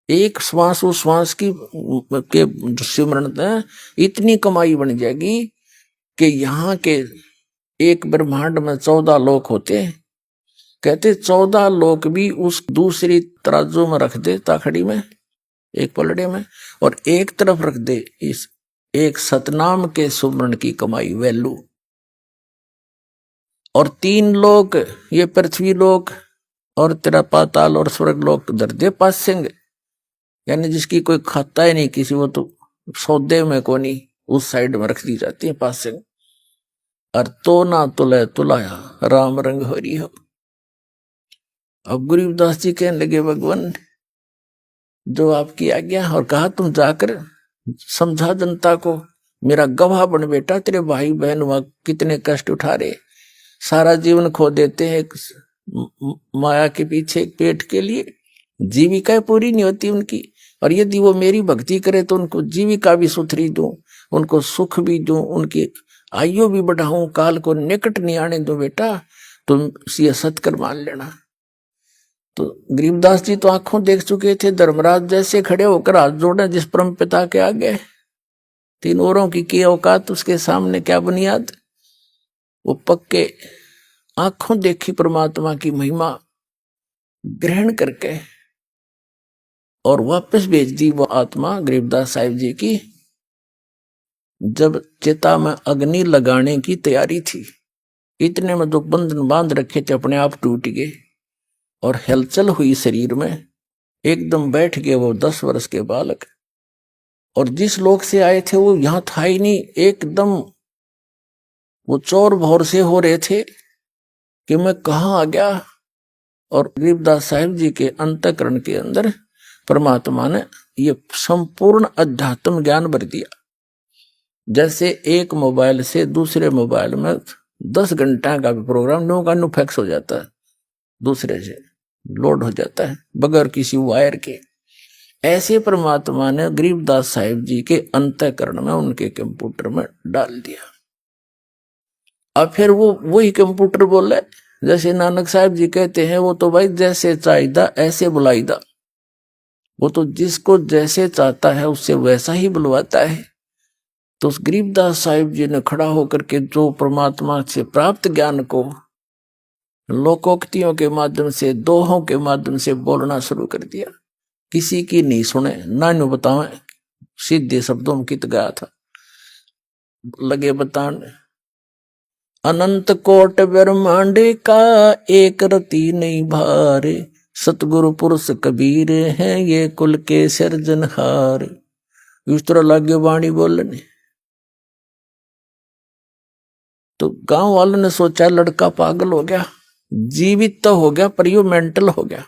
एक श्वास उस श्वास की के सिमरण में इतनी कमाई बन जाएगी कि यहाँ के एक ब्रह्मांड में 14 लोक होते हैं। कहते 14 लोक भी उस दूसरी तराजू में रख दे, ताखड़ी में, एक पलड़े में, और एक तरफ रख दे इस एक सतनाम के सुमरण की कमाई वैल्यू। और 3 लोक, ये पृथ्वी लोक और तेरा पाताल और स्वर्ग लोक धर दे पासेंगे, यानी जिसकी कोई खाता ही नहीं किसी, वो तो सौदे में कोनी उस साइड में रख दी जाती है पासेंगे। और तो ना तुले तुलाया राम रंग हरी हो। अब गरीबदास जी कहने लगे भगवान जो आपकी आज्ञा, और कहा तुम जाकर समझा जनता को, मेरा गवाह बन बेटा, तेरे भाई बहन वहां कितने कष्ट उठा रहे, सारा जीवन खो देते हैं माया के पीछे, पेट के लिए, जीविका पूरी नहीं होती उनकी। और यदि वो मेरी भक्ति करे तो उनको जीविका भी सुथरी दूं, उनको सुख भी दूं, उनकी आयु भी बढ़ाऊं, काल को निकट नहीं आने दो बेटा, तुम ये सत्कर मान लेना। तो गरीबदास जी तो आंखों देख चुके थे, धर्मराज जैसे खड़े होकर हाथ जोड़े जिस परम पिता के आगे, 3 औरों की औकात उसके सामने क्या बुनियाद। वो पक्के आंखों देखी परमात्मा की महिमा ग्रहण करके और वापस भेज दी वो आत्मा गरीबदास साहिब जी की। जब चिता में अग्नि लगाने की तैयारी थी, इतने में जो बंधन बांध रखे थे अपने आप टूट गए और हलचल हुई शरीर में, एकदम बैठ गए वो 10 वर्ष के बालक। और जिस लोक से आए थे वो यहां था ही नहीं, एकदम वो चौर भौर से हो रहे थे कि मैं कहाँ आ गया। और गरीबदास साहिब जी के अंतःकरण के अंदर परमात्मा ने ये संपूर्ण अध्यात्म ज्ञान भर दिया। जैसे एक मोबाइल से दूसरे मोबाइल में 10 घंटा का भी प्रोग्राम नो का नो फैक्स हो जाता है, दूसरे से लोड हो जाता है बगैर किसी वायर के। ऐसे परमात्मा ने गरीबदास साहिब जी के अंतःकरण में उनके कंप्यूटर में डाल दिया। अब फिर वो वही कंप्यूटर बोले, जैसे नानक साहिब जी कहते हैं, वो तो भाई जैसे चाहिदा ऐसे बुलाईदा, वो तो जिसको जैसे चाहता है उससे वैसा ही बुलवाता है। तो उस गरीबदास साहिब जी ने खड़ा होकर के जो परमात्मा से प्राप्त ज्ञान को लोकोक्तियों के माध्यम से, दोहों के माध्यम से बोलना शुरू कर दिया। किसी की नहीं सुने, ना नु बतावे, सीधे शब्दों में कित गया था, लगे बताने। अनंत कोट ब्रह्मांड का एक रति नहीं भारे, सतगुरु पुरुष कबीर हैं ये कुल के सिरजनहार। इस तरह लागे वाणी बोलने। तो गांव वालों ने सोचा लड़का पागल हो गया, जीवित तो हो गया पर यू मेंटल हो गया।